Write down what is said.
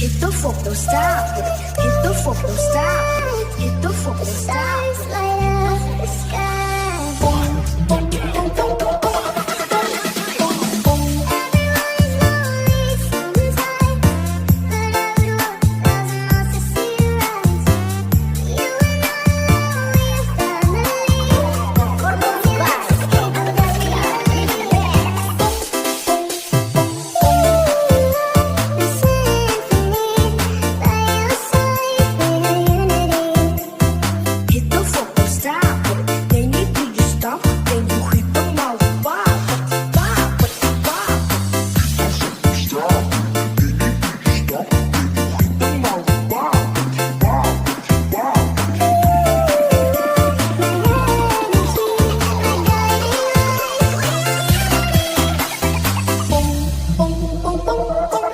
Hit the fuck, don't stop. Hit the fuck, don't stop. Hit the fuck, don't stop. Light up the sky. Boom, boom, boom, boom, boom, boom. Boom, boom, boom, boom.